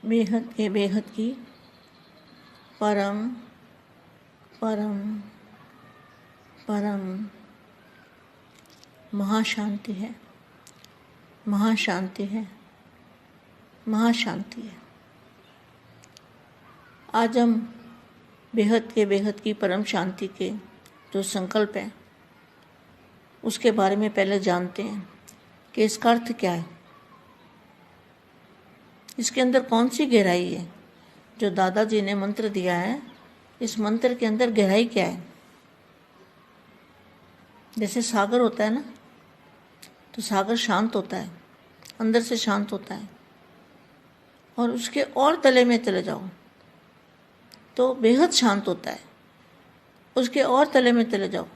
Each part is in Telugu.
बेहद के बेहद की परम परम परम महाशांति है, महाशांति है, महाशांति है। आज हम बेहद के बेहद की परम शांति के जो संकल्प है उसके बारे में पहले जानते हैं कि इसका अर्थ क्या है, इसके अंदर कौन सी गहराई है। जो दादाजी ने मंत्र दिया है, इस मंत्र के अंदर गहराई क्या है। जैसे सागर होता है ना, तो सागर शांत होता है, अंदर से शांत होता है, और उसके और तले में चले जाओ तो बेहद शांत होता है, उसके और तले में चले जाओ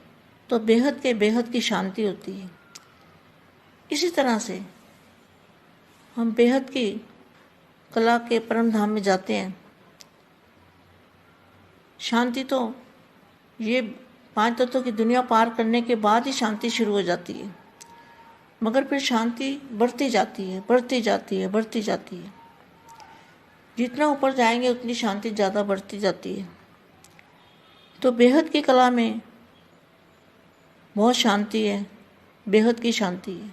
तो बेहद के बेहद की शांति होती है। इसी तरह से हम बेहद की कला के परम धाम में जाते हैं। शांति तो ये 5 तत्वों की दुनिया पार करने के बाद ही शांति शुरू हो जाती है, मगर फिर शांति बढ़ती जाती है, बढ़ती जाती है, बढ़ती जाती है। जितना ऊपर जाएंगे उतनी शांति ज़्यादा बढ़ती जाती है। तो बेहद की कला में बहुत शांति है, बेहद की शांति है,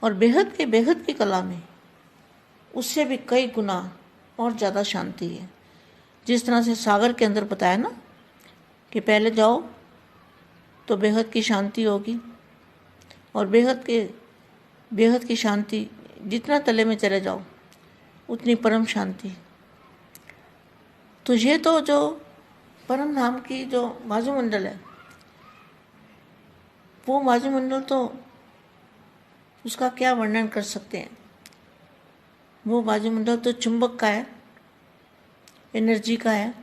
और बेहद के बेहद की कला में उससे भी कई गुना और ज़्यादा शांति है। जिस तरह से सागर के अंदर बताया ना कि पहले जाओ तो बेहद की शांति होगी, और बेहद की शांति जितना तले में चले जाओ उतनी परम शांति। तो ये तो जो परम धाम की जो वायुमंडल है, वो वायुमंडल तो उसका क्या वर्णन कर सकते हैं। वो वायुमंडल तो चुंबक का है, एनर्जी का है,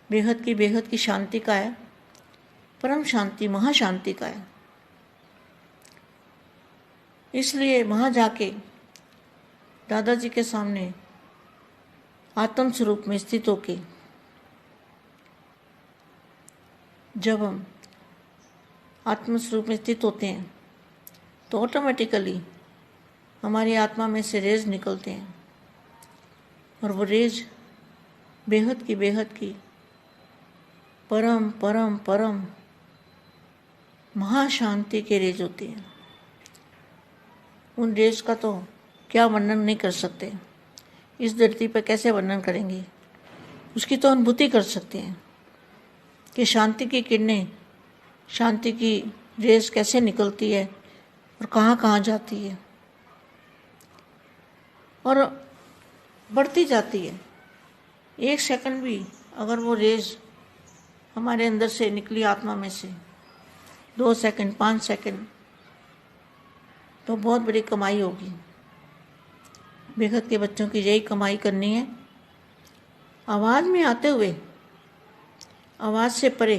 बेहद की शांति का है, परम शांति महाशांति का है। इसलिए वहाँ जाके दादाजी के सामने आत्म स्वरूप में स्थित होके जब हम आत्म स्वरूप में स्थित होते हैं तो ऑटोमेटिकली हमारी आत्मा में से रेज निकलते हैं, और वो रेज बेहद की परम परम परम महाशांति के रेज होती हैं। उन रेज का तो क्या वर्णन नहीं कर सकते, इस धरती पर कैसे वर्णन करेंगे। उसकी तो अनुभूति कर सकते हैं कि शांति की किरणें, शांति की रेज कैसे निकलती है और कहाँ कहाँ जाती है और बढ़ती जाती है। 1 सेकंड भी अगर वो रेज हमारे अंदर से निकली आत्मा में से, 2 सेकंड 5 सेकंड, तो बहुत बड़ी कमाई होगी। बेहद के बच्चों की यही कमाई करनी है। आवाज़ में आते हुए, आवाज़ से परे,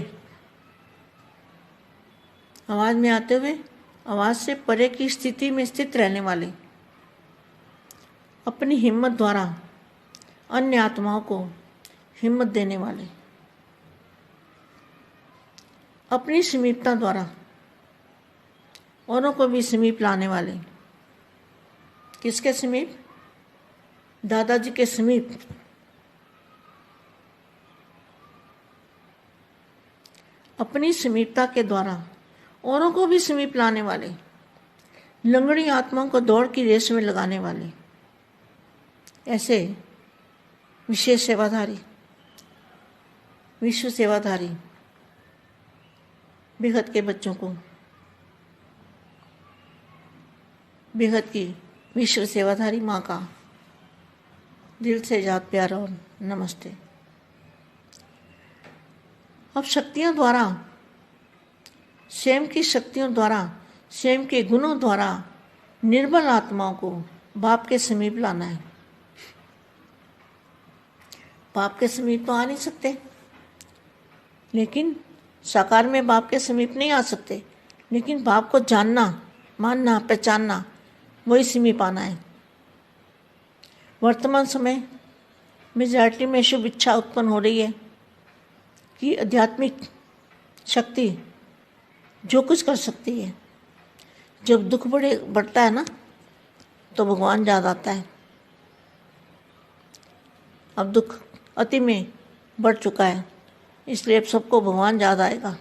आवाज़ में आते हुए आवाज़ से परे की स्थिति में स्थित रहने वाले, अपनी हिम्मत द्वारा अन्य आत्माओं को हिम्मत देने वाले, अपनी समीपता द्वारा औरों को भी समीप लाने वाले। किसके समीप? दादाजी के समीप। अपनी समीपता के द्वारा औरों को भी समीप लाने वाले, लंगड़ी आत्माओं को दौड़ की रेस में लगाने वाले, ऐसे विशेष सेवाधारी, विश्व सेवाधारी बेहद के बच्चों को बेहद की विश्व सेवाधारी माँ का दिल से याद प्यार और नमस्ते। अब शक्तियों द्वारा, स्वयं की शक्तियों द्वारा, स्वयं के गुणों द्वारा निर्बल आत्माओं को बाप के समीप लाना है। बाप के समीप तो आ नहीं सकते, लेकिन साकार में बाप के समीप नहीं आ सकते, लेकिन बाप को जानना, मानना, पहचानना, वही समीप आना है। वर्तमान समय मेजॉरिटी में शुभ इच्छा उत्पन्न हो रही है कि आध्यात्मिक शक्ति जो कुछ कर सकती है। जब दुख बढ़ता है ना, तो भगवान याद आता है। अब दुख अति में बढ़ चुका है, इसलिए अब सबको भगवान याद आएगा।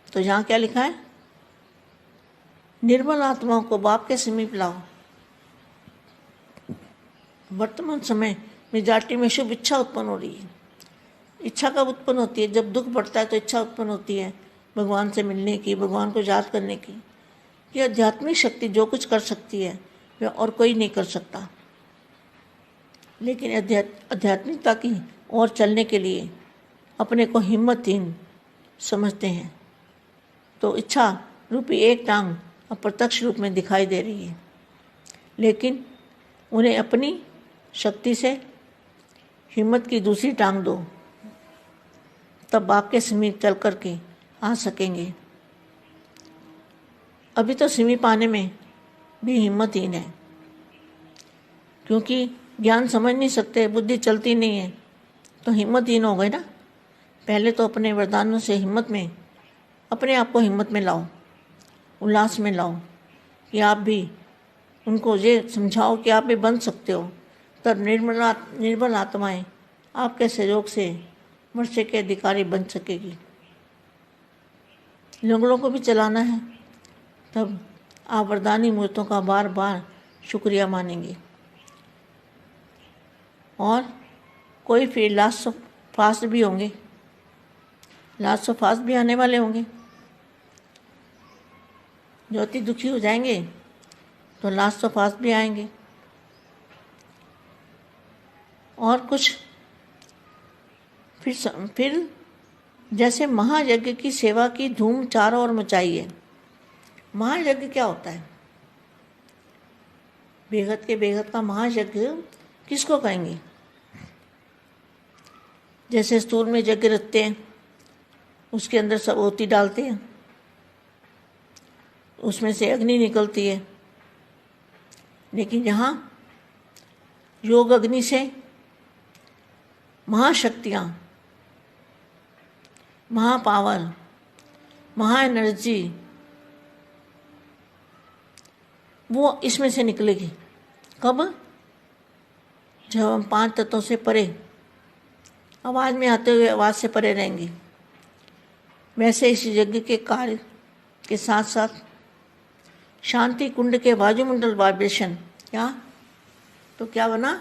तो यहाँ क्या लिखा है? निर्मल आत्माओं को बाप के समीप लाओ। वर्तमान समय मेजॉरिटी में शुभ इच्छा उत्पन्न हो रही है। इच्छा कब उत्पन्न होती है? जब दुख बढ़ता है तो इच्छा उत्पन्न होती है भगवान से मिलने की, भगवान को याद करने की। ये आध्यात्मिक शक्ति जो कुछ कर सकती है वह और कोई नहीं कर सकता। लेकिन आध्यात्मिकता की ओर चलने के लिए अपने को हिम्मतहीन समझते हैं, तो इच्छा रूपी एक टांग अप्रत्यक्ष रूप में दिखाई दे रही है। लेकिन उन्हें अपनी शक्ति से हिम्मत की दूसरी टांग दो, तब बाप के समीप चल कर के आ सकेंगे। अभी तो समीप आने में भी हिम्मतहीन है, क्योंकि ज्ञान समझ नहीं सकते, बुद्धि चलती नहीं है, तो हिम्मतहीन हो गए ना। पहले तो अपने वरदानों से हिम्मत में, अपने आप को हिम्मत में लाओ, उल्लास में लाओ, कि आप भी उनको ये समझाओ कि आप भी बन सकते हो। तब निर्मल आत्माएं आपके सहयोग से वर्षे के अधिकारी बन सकेगी। लंगड़ों को भी चलाना है, तब आप वरदानी मूर्तों का बार बार शुक्रिया मानेंगे। और कोई फिर लास्ट ऑफ फास्ट भी होंगे, लास्ट ऑफ फास्ट भी आने वाले होंगे। जो अति दुखी हो जाएंगे तो लास्ट ऑफ फास्ट भी आएंगे। और कुछ फिर जैसे महायज्ञ की सेवा की धूम चारों ओर मचाई है। महायज्ञ क्या होता है? बेहद के बेहद का महायज्ञ किसको कहेंगे? जैसे स्तूल में यज्ञ रखते हैं, उसके अंदर सब ओती डालते हैं, उसमें से अग्नि निकलती है। लेकिन यहाँ योग अग्नि से महाशक्तियाँ, महापावर, महा एनर्जी वो इसमें से निकलेगी। कब? जब हम 5 तत्वों से परे, आवाज़ में आते हुए आवाज़ से परे रहेंगे। वैसे इस यज्ञ के कार्य के साथ साथ शांति कुंड के वायुमंडल वाइब्रेशन, क्या तो क्या बना?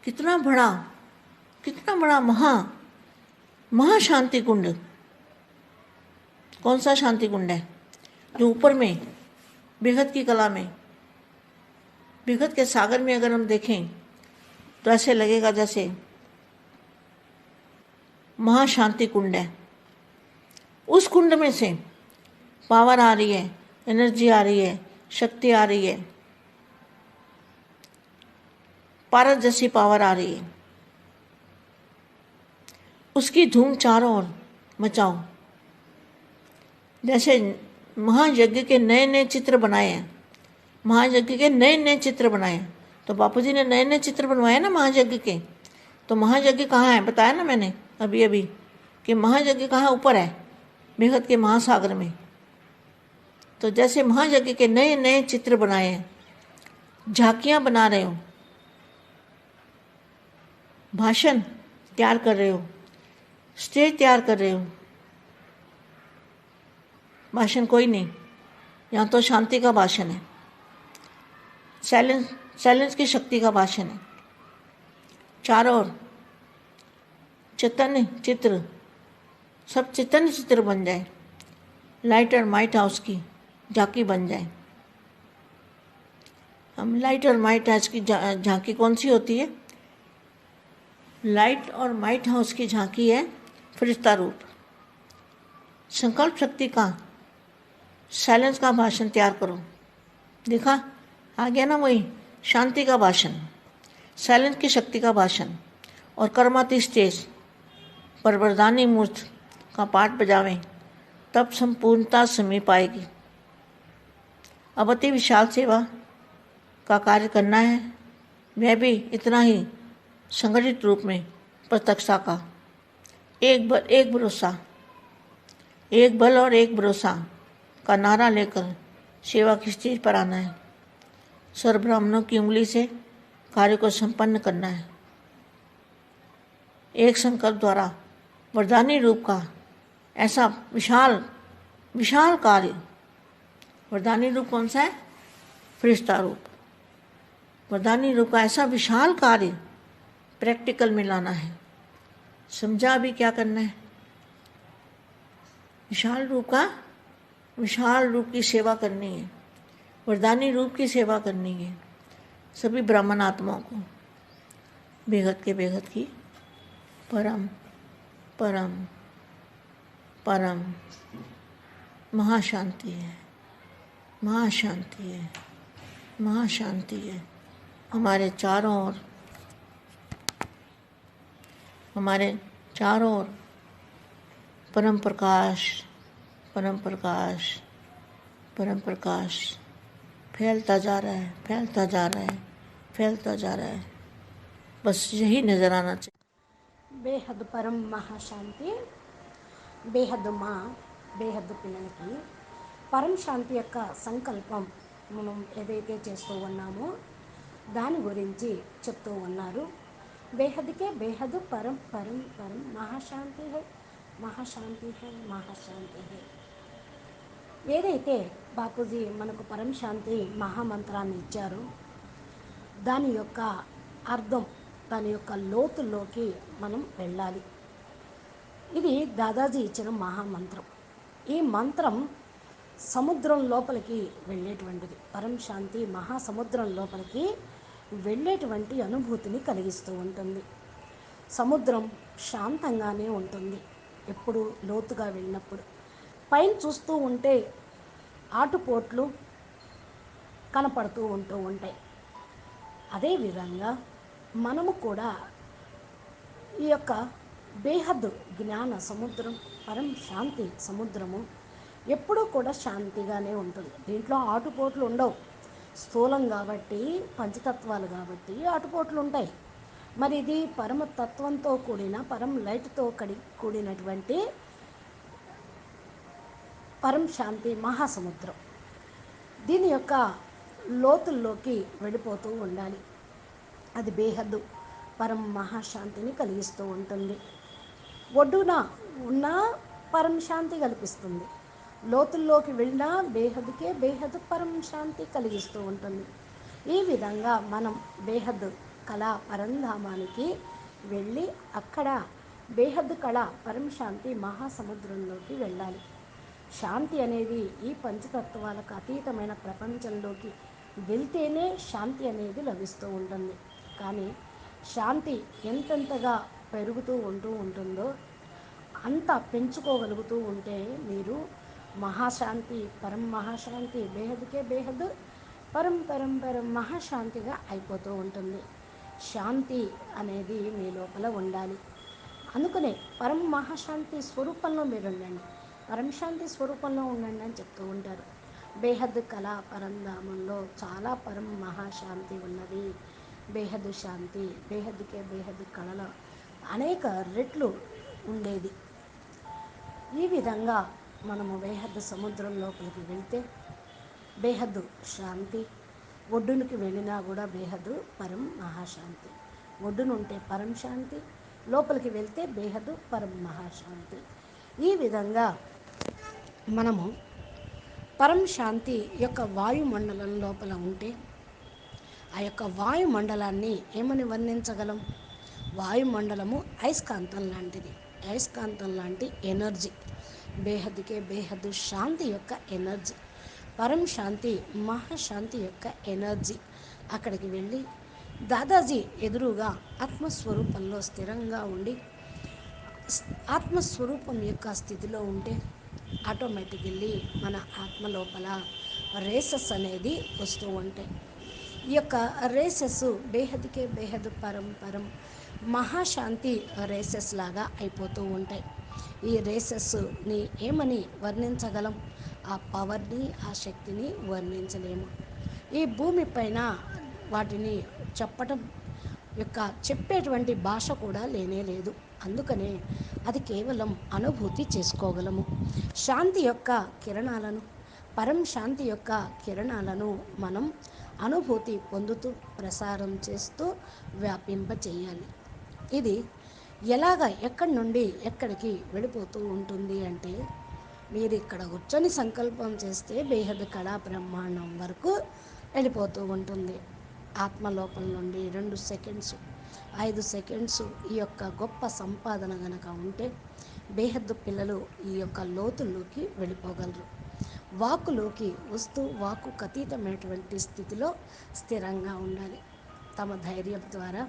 कितना बड़ा महाशांति कुंड। कौन सा शांति कुंड है? जो ऊपर में बेहद की कला में, बेहद के सागर में अगर हम देखें तो ऐसे लगेगा जैसे महाशांति कुंड है। उस कुंड में से पावर आ रही है, एनर्जी आ रही है, शक्ति आ रही है, पारस जैसी पावर आ रही है। उसकी धूम चारों ओर मचाओ। जैसे महायज्ञ के नए नए चित्र बनाए हैं, महायज्ञ के नए नए चित्र बनाए हैं। तो बापू जी ने नए नए चित्र बनवाए ना महायज्ञ के। तो महायज्ञ कहाँ है? बताया ना मैंने अभी कि महायज्ञ कहाँ ऊपर है, बेहद के महासागर में। तो जैसे महायज्ञ के नए नए चित्र बनाए हैं, झांकियाँ बना रहे हो, भाषण तैयार कर रहे हो, स्टेज तैयार कर रहे हो। भाषण कोई नहीं, यहाँ तो शांति का भाषण है, साइलेंस की शक्ति का भाषण है। चारों ओर चैतन्य चित्र, सब चैतन्य चित्र बन जाए, लाइट और माइट हाउस की झांकी बन जाए। हम लाइट और माइट हाउस की झांकी कौन सी होती है? लाइट और माइट हाउस की झांकी है फरिश्ता रूप। संकल्प शक्ति का, साइलेंस का भाषण तैयार करो। देखा आ गया ना, वही शांति का भाषण, साइलेंस की शक्ति का भाषण। और कर्माती स्टेज पर वरदानी मूर्त का पाठ बजावें, तब संपूर्णता समीप आएगी। अब अति विशाल सेवा का कार्य करना है, वह भी इतना ही संगठित रूप में प्रत्यक्षता का। एक भरोसा, एक बल और एक भरोसा का नारा लेकर सेवा की स्टेज पर आना है। सर्व ब्राह्मणों की उंगली से कार्य को संपन्न करना है। एक संकल्प द्वारा वरदानी रूप का ऐसा विशाल विशाल कार्य, वरदानी रूप कौन सा है? फरिश्ता रूप। वरदानी रूप का ऐसा विशाल कार्य प्रैक्टिकल में लाना है। समझा अभी क्या करना है? विशाल रूप की सेवा करनी है, वरदानी रूप की सेवा करनी है सभी ब्राह्मण आत्माओं को। बेहद के बेहद की परम परम परम महाशांति है, महाशांति है, महाशांति है। हमारे चारों ओर परम प्रकाश, परम प्रकाश, परम प्रकाश फैलता जा रहा है, फैलता जा रहा है, फैलता जा रहा है। बस यही नज़र आना चाहिए। బేహద్ పరం మహాశాంతి, బేహద్ మా బేహద్ పిల్లలకి పరం శాంతి యొక్క సంకల్పం మనం ఏదైతే చేస్తూ ఉన్నామో దాని గురించి చెప్తూ ఉన్నారు. బేహద్కే బేహద్ పరం పరం పరం మహాశాంతి హై, మహాశాంతి హై, మహాశాంతి హై. ఏదైతే బాపూజీ మనకు పరం శాంతి మహామంత్రాన్ని ఇచ్చారో దాని యొక్క అర్థం, దాని యొక్క లోతుల్లోకి మనం వెళ్ళాలి. ఇది దాదాజీ ఇచ్చిన మహామంత్రం. ఈ మంత్రం సముద్రం లోపలికి వెళ్ళేటువంటిది. పరం శాంతి మహాసముద్రం లోపలికి వెళ్ళేటువంటి అనుభూతిని కలిగిస్తూ ఉంటుంది. సముద్రం శాంతంగానే ఉంటుంది ఎప్పుడు లోతుగా వెళ్ళినప్పుడు. పైన చూస్తూ ఉంటే ఆటుపోట్లు కనపడుతూ ఉంటాయి. అదేవిధంగా మనము కూడా ఈ యొక్క బేహద్ జ్ఞాన సముద్రం, పరం శాంతి సముద్రము ఎప్పుడూ కూడా శాంతిగానే ఉంటుంది. దీంట్లో ఆటుపోట్లు ఉండవు. స్థూలం కాబట్టి, పంచతత్వాలు కాబట్టి ఆటుపోట్లు ఉంటాయి. మరి ఇది పరమతత్వంతో కూడిన, పరం లైట్తో కూడినటువంటి పరం శాంతి మహాసముద్రం. దీని యొక్క లోతుల్లోకి వెళ్ళిపోతూ ఉండాలి. అది బేహద్దు పరం మహాశాంతిని కలిగిస్తూ ఉంటుంది. ఒడ్డున ఉన్న పరం శాంతి కల్పిస్తుంది. లోతుల్లోకి వెళ్ళినా బేహద్కే బేహద్ పరం శాంతి కలిగిస్తూ ఉంటుంది. ఈ విధంగా మనం బేహద్ కళా పరంధామానికి వెళ్ళి అక్కడ బేహద్ కళ పరం శాంతి మహాసముద్రంలోకి వెళ్ళాలి. శాంతి అనేది ఈ పంచతత్వాలకు అతీతమైన ప్రపంచంలోకి వెళ్తేనే శాంతి అనేది లభిస్తూ ఉంటుంది. కానీ శాంతి ఎంతెంతగా పెరుగుతూ ఉంటుందో అంత పెంచుకోగలుగుతూ ఉంటే మీరు మహాశాంతి, పరం మహాశాంతి, బేహద్కే బేహద్ పరం పరం పరం మహాశాంతిగా అయిపోతూ ఉంటుంది. శాంతి అనేది మీ లోపల ఉండాలి. అందుకనే పరం మహాశాంతి స్వరూపంలో మీరు ఉండండి, పరం శాంతి స్వరూపంలో ఉండండి అని చెప్తూ ఉంటారు. బేహద్ కళా పరంధామంలో చాలా పరం మహాశాంతి ఉన్నది. బేహద్ శాంతి, బేహద్కే బేహద్ కళలో అనేక రెట్లు ఉండేది. ఈ విధంగా మనము బేహద్ సముద్రం లోపలికి వెళ్తే బేహద్ శాంతి, ఒడ్డునికి వెళ్ళినా కూడా బేహద్ పరం మహాశాంతి. ఒడ్డునుంటే పరం శాంతి, లోపలికి వెళ్తే బేహద్ పరం మహాశాంతి. ఈ విధంగా మనము పరం శాంతి యొక్క వాయుమండలం లోపల ఉంటే ఆ యొక్క వాయుమండలాన్ని ఏమని వర్ణించగలం? వాయుమండలము అయస్కాంతం లాంటిది. అయస్కాంతం లాంటి ఎనర్జీ, బేహద్కే బేహద్ శాంతి యొక్క ఎనర్జీ, పరం శాంతి మహాశాంతి యొక్క ఎనర్జీ. అక్కడికి వెళ్ళి దాదాజీ ఎదురుగా ఆత్మస్వరూపంలో స్థిరంగా ఉండి ఆత్మస్వరూపం యొక్క స్థితిలో ఉంటే ఆటోమేటికల్లీ మన ఆత్మ లోపల రేసెస్ అనేది వస్తూ ఉంటాయి. ఈ యొక్క రేసెస్ బేహద్కే బేహద్ పరం పరం మహాశాంతి రేసెస్ లాగా అయిపోతూ ఉంటాయి. ఈ రేసెస్ని ఏమని వర్ణించగలం? ఆ పవర్ని, ఆ శక్తిని వర్ణించలేము. ఈ భూమిపైన వాటిని చెప్పేటువంటి భాష కూడా లేనే లేదు. అందుకనే అది కేవలం అనుభూతి చేసుకోగలము. శాంతి యొక్క కిరణాలను, పరం శాంతి యొక్క కిరణాలను మనం అనుభూతి పొందుతూ ప్రసారం చేస్తూ వ్యాపింప చేయాలి. ఇది ఎలాగ ఎక్కడి నుండి ఎక్కడికి వెళ్ళిపోతూ ఉంటుంది అంటే, మీరు ఇక్కడ కూర్చొని సంకల్పం చేస్తే బేహద్ కళా బ్రహ్మాండం వరకు వెళ్ళిపోతూ ఉంటుంది. ఆత్మ లోపల నుండి 2 సెకండ్స్, 5 సెకండ్స్ ఈ యొక్క గొప్ప సంపాదన గనక ఉంటే బేహద్దు పిల్లలు ఈ యొక్క లోతుల్లోకి వెళ్ళిపోగలరు. వాక్కులోకి వస్తూ వాక్కుకు అతీతమైనటువంటి స్థితిలో స్థిరంగా ఉండాలి. తమ ధైర్యం ద్వారా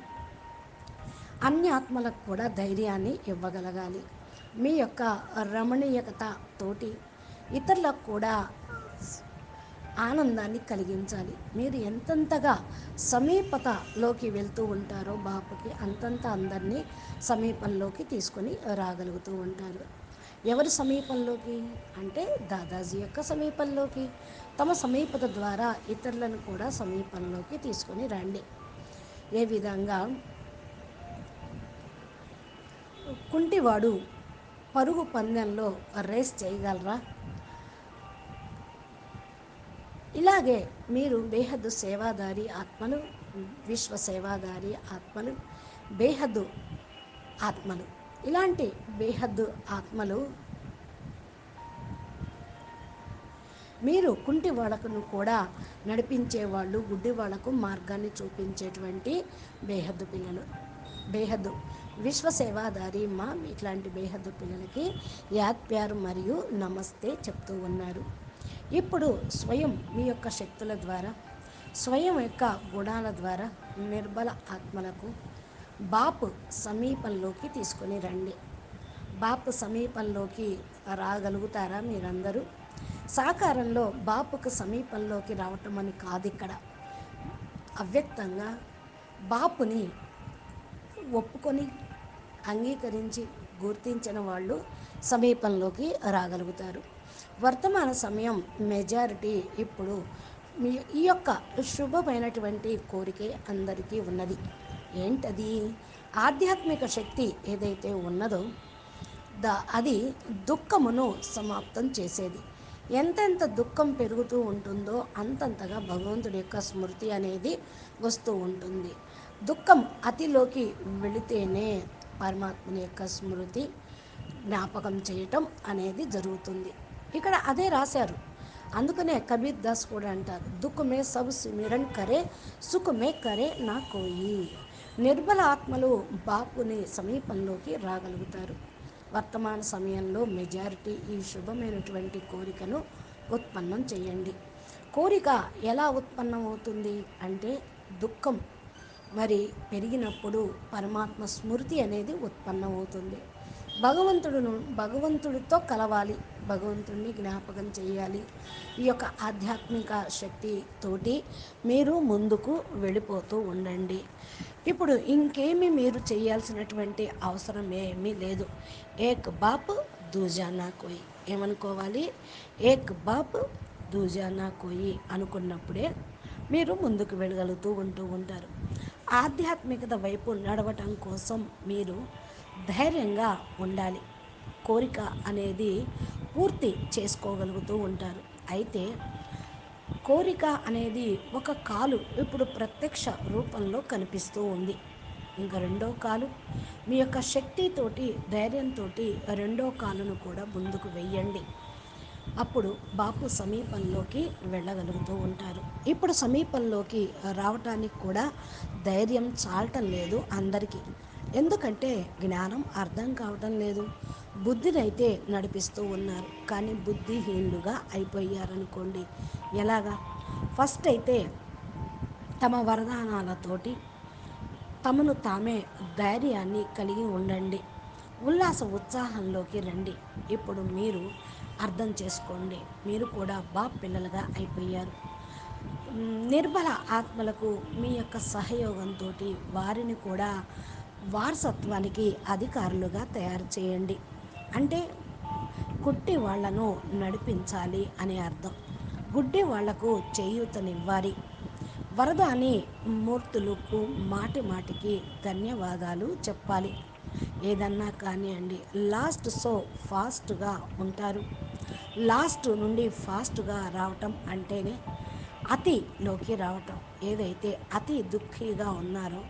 అన్ని ఆత్మలకు కూడా ధైర్యాన్ని ఇవ్వగలగాలి. మీ యొక్క రమణీయత తోటి ఇతరులకు కూడా ఆనందాన్ని కలిగించాలి. మీరు ఎంతెంతగా సమీపతలోకి వెళ్తూ ఉంటారో బాపుకి, అంతంత అందరినీ సమీపంలోకి తీసుకొని రాగలుగుతూ ఉంటారు. ఎవరి సమీపంలోకి అంటే దాదాజీ యొక్క సమీపంలోకి. తమ సమీపత ద్వారా ఇతరులను కూడా సమీపంలోకి తీసుకొని రండి. ఏ విధంగా కుంటివాడు పరుగు పందెంలో రేస్ చేయగలరా? ఇలాగే మీరు బేహద్దు సేవాదారి ఆత్మలు, విశ్వ సేవాదారి ఆత్మలు, బేహద్దు ఆత్మలు. ఇలాంటి బేహద్దు ఆత్మలు మీరు కుంటి వాళ్ళకు కూడా నడిపించే వాళ్ళు, గుడ్డి వాళ్లకు మార్గాన్ని చూపించేటువంటి బేహద్దు పిల్లలు. బేహద్దు విశ్వ సేవాదారి మా ఇట్లాంటి బేహద్దు పిల్లలకి యాద్ ప్యార్ మరియు నమస్తే చెప్తూ ఉన్నారు. ఇప్పుడు స్వయం మీ యొక్క శక్తుల ద్వారా, స్వయం యొక్క గుణాల ద్వారా నిర్బల ఆత్మలకు బాపు సమీపంలోకి తీసుకొని రండి. బాపు సమీపంలోకి రాగలుగుతారా మీరందరూ? సాకారంలో బాపుకు సమీపంలోకి రావటం అని కాదు, ఇక్కడ అవ్యక్తంగా బాపుని ఒప్పుకొని అంగీకరించి గుర్తించిన వాళ్ళు సమీపంలోకి రాగలుగుతారు. వర్తమాన సమయం మెజారిటీ ఇప్పుడు ఈ యొక్క శుభమైనటువంటి కోరికే అందరికీ ఉన్నది. ఏంటది? ఆధ్యాత్మిక శక్తి ఏదైతే ఉన్నదో అది దుఃఖమును సమాప్తం చేసేది. ఎంతెంత దుఃఖం పెరుగుతూ ఉంటుందో అంతంతగా భగవంతుడి యొక్క స్మృతి అనేది వస్తూ ఉంటుంది. దుఃఖం అతిలోకి వెళితేనే పరమాత్మని యొక్క స్మృతి జ్ఞాపకం చేయటం అనేది జరుగుతుంది. ఇక్కడ అదే రాశారు. అందుకనే కబీర్ దాస్ కూడా అంటారు, దుఃఖమే సబ్ సిమిరన్ కరే సుఖమే కరే నా కోయి. నిర్బల ఆత్మలు బాపుని సమీపంలోకి రాగలుగుతారు. వర్తమాన సమయంలో మెజారిటీ ఈ శుభమైనటువంటి కోరికను ఉత్పన్నం చేయండి. కోరిక ఎలా ఉత్పన్నం అవుతుంది అంటే, దుఃఖం మరి పెరిగినప్పుడు పరమాత్మ స్మృతి అనేది ఉత్పన్నమవుతుంది. భగవంతుడితో కలవాలి, భగవంతుడిని జ్ఞాపకం చేయాలి. ఈ యొక్క ఆధ్యాత్మిక శక్తితోటి మీరు ముందుకు వెళ్ళిపోతూ ఉండండి. ఇప్పుడు ఇంకేమీ మీరు చేయాల్సినటువంటి అవసరం ఏమీ లేదు. ఏక్ బాప్ దూజా నా కోయి. ఏమనుకోవాలి? ఏక్ బాప్ దూజా నా కోయి అనుకున్నప్పుడే మీరు ముందుకు వెళ్ళగలుగుతూ ఉంటారు. ఆధ్యాత్మికత వైపు నడవటం కోసం మీరు ధైర్యంగా ఉండాలి. కోరిక అనేది పూర్తి చేసుకోగలుగుతూ ఉంటారు. అయితే కోరిక అనేది ఒక కాలు ఇప్పుడు ప్రత్యక్ష రూపంలో కనిపిస్తూ ఉంది. ఇంకా రెండో కాలు మీ యొక్క శక్తితోటి, ధైర్యంతో రెండో కాలును కూడా ముందుకు వెయ్యండి. అప్పుడు బాపు సమీపంలోకి వెళ్ళగలుగుతూ ఉంటారు. ఇప్పుడు సమీపంలోకి రావటానికి కూడా ధైర్యం చాలటం లేదు అందరికీ. ఎందుకంటే జ్ఞానం అర్థం కావటం లేదు. బుద్ధినైతే నడిపిస్తూ ఉన్నారు, కానీ బుద్ధిహీనులుగా అయిపోయారనుకోండి. ఎలాగా? ఫస్ట్ అయితే తమ వరదానాలతోటి తమను తామే ధైర్యాన్ని కలిగి ఉండండి. ఉల్లాస ఉత్సాహంలోకి రండి. ఇప్పుడు మీరు అర్థం చేసుకోండి, మీరు కూడా బాప్ పిల్లలుగా అయిపోయారు. నిర్బల ఆత్మలకు మీ యొక్క సహయోగంతో వారిని కూడా వారసత్వానికి అధికారులుగా తయారు చేయండి. అంటే గుడ్డి వాళ్లను నడిపించాలి అనే అర్థం. గుడ్డి వాళ్లకు చేయూతనివ్వాలి. వరదాని మూర్తులకు మాటి మాటికి ధన్యవాదాలు చెప్పాలి. ఏదన్నా కానివ్వండి, లాస్ట్ సో ఫాస్ట్గా ఉంటారు. లాస్ట్ నుండి ఫాస్ట్గా రావటం అంటేనే అతిలోకి రావటం. ఏదైతే అతి దుఃఖిగా ఉన్నారో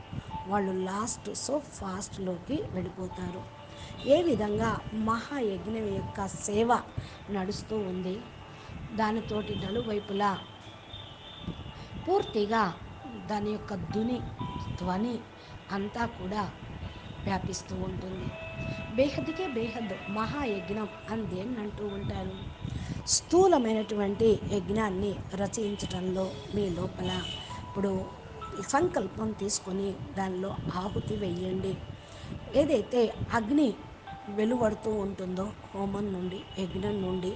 వాళ్ళు లాస్ట్ సో ఫాస్ట్లోకి వెళ్ళిపోతారు. ఏ విధంగా మహాయజ్ఞం యొక్క సేవ నడుస్తూ ఉంది, దానితోటి నలువైపులా పూర్తిగా దాని యొక్క ధ్వని అంతా కూడా వ్యాపిస్తూ ఉంటుంది. బేహద్కే బేహద్ మహాయజ్ఞం అని దేన్ని అంటూ ఉంటారు? స్థూలమైనటువంటి యజ్ఞాన్ని రచయించటంలో మీ లోపల ఇప్పుడు సంకల్పం తీసుకొని దానిలో ఆహుతి వెయ్యండి. ఏదైతే అగ్ని వెలువడుతూ ఉంటుందో హోమం నుండి, యజ్ఞం నుండి,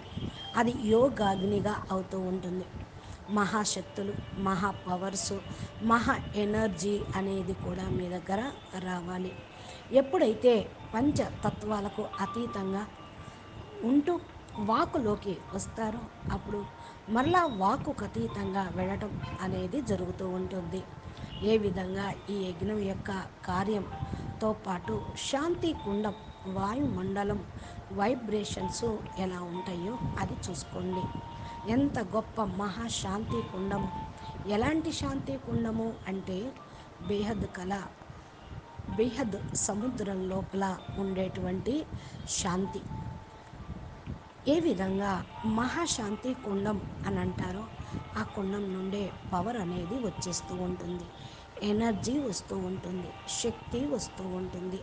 అది యోగాగ్నిగా అవుతూ ఉంటుంది. మహాశక్తులు, మహా పవర్సు, మహా ఎనర్జీ అనేది కూడా మీ దగ్గర రావాలి. ఎప్పుడైతే పంచతత్వాలకు అతీతంగా ఉంటూ వాకులోకి వస్తారో అప్పుడు మరలా వాకుకు అతీతంగా వెళ్ళటం అనేది జరుగుతూ ఉంటుంది. ఏ విధంగా ఈ యజ్ఞం యొక్క కార్యంతో పాటు శాంతి కుండం, వాయుమండలం వైబ్రేషన్స్ ఎలా ఉంటాయో అది చూసుకోండి. ఎంత గొప్ప మహాశాంతి కుండము! ఎలాంటి శాంతి కుండము అంటే బేహద్ కళ, బేహద్ సముద్రం లోపల ఉండేటువంటి శాంతి. ఏ విధంగా మహాశాంతి కుండం అని అంటారో ఆ కుండం నుండే పవర్ అనేది వచ్చేస్తూ ఉంటుంది, ఎనర్జీ వస్తూ ఉంటుంది, శక్తి వస్తూ ఉంటుంది.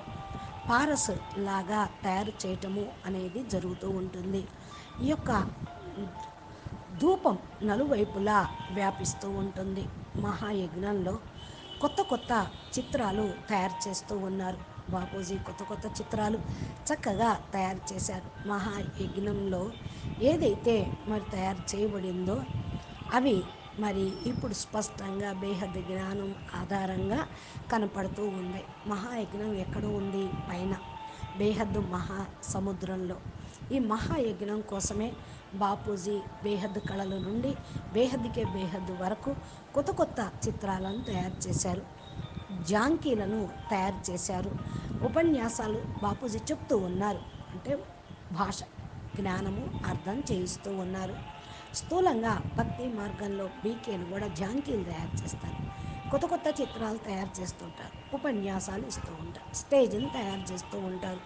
పారస్ లాగా తయారు చేయటము అనేది జరుగుతూ ఉంటుంది. ఈ యొక్క ధూపం నలువైపులా వ్యాపిస్తూ ఉంటుంది. మహాయజ్ఞంలో కొత్త కొత్త చిత్రాలు తయారు చేస్తూ ఉన్నారు. బాపూజీ కొత్త కొత్త చిత్రాలు చక్కగా తయారు చేశారు. మహాయజ్ఞంలో ఏదైతే మరి తయారు చేయబడిందో అవి మరి ఇప్పుడు స్పష్టంగా బేహద్ జ్ఞానం ఆధారంగా కనపడుతూ ఉంది. మహాయజ్ఞం ఎక్కడ ఉంది? పైన బేహద్దు మహాసముద్రంలో. ఈ మహాయజ్ఞం కోసమే బాపూజీ బేహద్ కళల నుండి బేహద్కే బేహద్ వరకు కొత్త కొత్త చిత్రాలను తయారు చేశారు, జాంకీలను తయారు చేశారు. ఉపన్యాసాలు బాపూజీ చెప్తూ ఉన్నారు, అంటే భాష జ్ఞానము అర్థం చేయిస్తూ ఉన్నారు. స్థూలంగా భక్తి మార్గంలో బీకేలు కూడా జాంకీలు తయారు చేస్తారు, కొత్త కొత్త చిత్రాలు తయారు చేస్తుంటారు, ఉపన్యాసాలు ఇస్తూ ఉంటారు, స్టేజ్ని తయారు చేస్తూ ఉంటారు.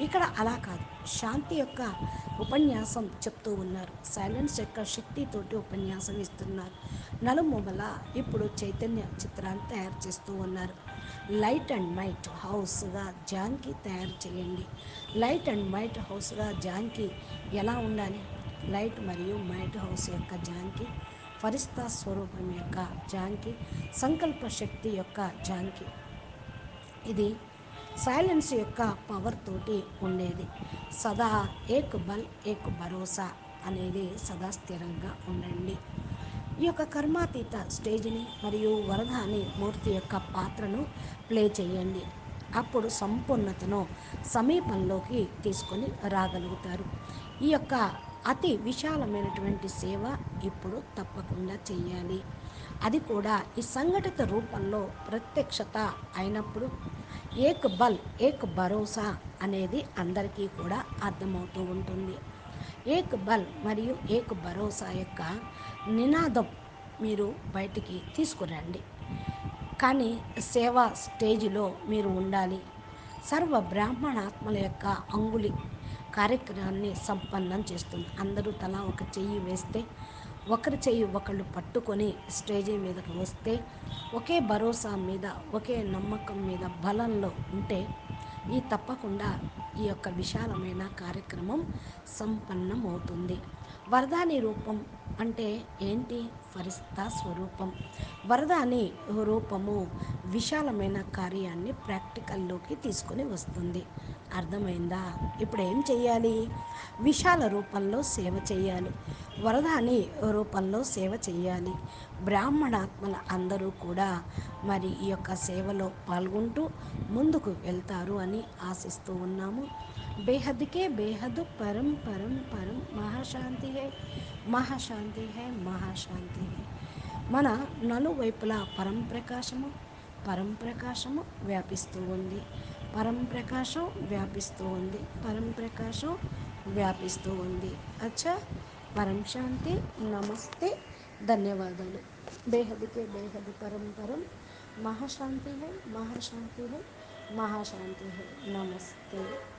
ఇక్కడ అలా కాదు, శాంతి యొక్క ఉపన్యాసం చెప్తూ ఉన్నారు, సైలెన్స్ యొక్క శక్తితోటి ఉపన్యాసం ఇస్తున్నారు. నలుమూలల ఇప్పుడు చైతన్య చిత్రాన్ని తయారు చేస్తూ ఉన్నారు. లైట్ అండ్ మైట్ హౌస్గా జాంకీ తయారు చేయండి. లైట్ అండ్ మైట్ హౌస్గా జాంకీ ఎలా ఉండాలి? లైట్ మరియు మైట్ హౌస్ యొక్క జాంకీ ఫరిస్తా స్వరూపం యొక్క జాంకీ, సంకల్ప శక్తి యొక్క జాంకీ. ఇది సైలెన్స్ యొక్క పవర్ తోటి ఉండేది. సదా ఏక్ బల్ ఏక్ భరోసా అనేది సదా స్థిరంగా ఉండండి. ఈ యొక్క కర్మాతీత స్టేజ్ని మరియు వరదాని మూర్తి యొక్క పాత్రను ప్లే చేయండి. అప్పుడు సంపూర్ణతను సమీపంలోకి తీసుకొని రాగలుగుతారు. ఈ యొక్క అతి విశాలమైనటువంటి సేవ ఇప్పుడు తప్పకుండా చెయ్యాలి. అది కూడా ఈ సంఘటిత రూపంలో ప్రత్యక్షత అయినప్పుడు ఏక్ బల్ ఏక్ భరోసా అనేది అందరికీ కూడా అర్థమవుతూ ఉంటుంది. ఏక్ బల్ మరియు ఏక్ భరోసా యొక్క నినాదం మీరు బయటికి తీసుకురండి. కానీ సేవా స్టేజిలో మీరు ఉండాలి. సర్వ బ్రాహ్మణాత్మల యొక్క అంగుళి కార్యక్రమాన్ని సంపన్నం చేస్తుంది. అందరూ తలా ఒక చెయ్యి వేస్తే, ఒకరి చెయ్యి ఒకళ్ళు పట్టుకొని స్టేజీ మీదకి వస్తే, ఒకే భరోసా మీద, ఒకే నమ్మకం మీద, బలంలో ఉంటే ఈ తప్పకుండా ఈ యొక్క విశాలమైన కార్యక్రమం సంపన్నం అవుతుంది. వరదాని రూపం అంటే ఏంటి? ఫరిస్తా స్వరూపం. వరదాని రూపము విశాలమైన కార్యాన్ని ప్రాక్టికల్లోకి తీసుకొని వస్తుంది. అర్థమైందా? ఇప్పుడు ఏం చెయ్యాలి? విశాల రూపంలో సేవ చేయాలి, వరదాని రూపంలో సేవ చేయాలి. బ్రాహ్మణాత్మల అందరూ కూడా మరి ఈ యొక్క సేవలో పాల్గొంటూ ముందుకు వెళ్తారు అని ఆశిస్తూ ఉన్నాము. బేహద్కే బేహద్ పరం పరం పరం మహాశాంతి హై, మహాశాంతి హై, మహాశాంతి హై. మన నలువైపులా పరంప్రకాశము, పరంప్రకాశము వ్యాపిస్తూ ఉంది, పరంప్రకాశం వ్యాపిస్తూ ఉంది, పరంప్రకాశం వ్యాపిస్తూ ఉంది. అచ్చా, పరం శాంతి. నమస్తే, ధన్యవాదాలు. బేహద్కే బేహద్ పరం పరం महाशांति है, महाशांति है, महाशांति है। नमस्ते।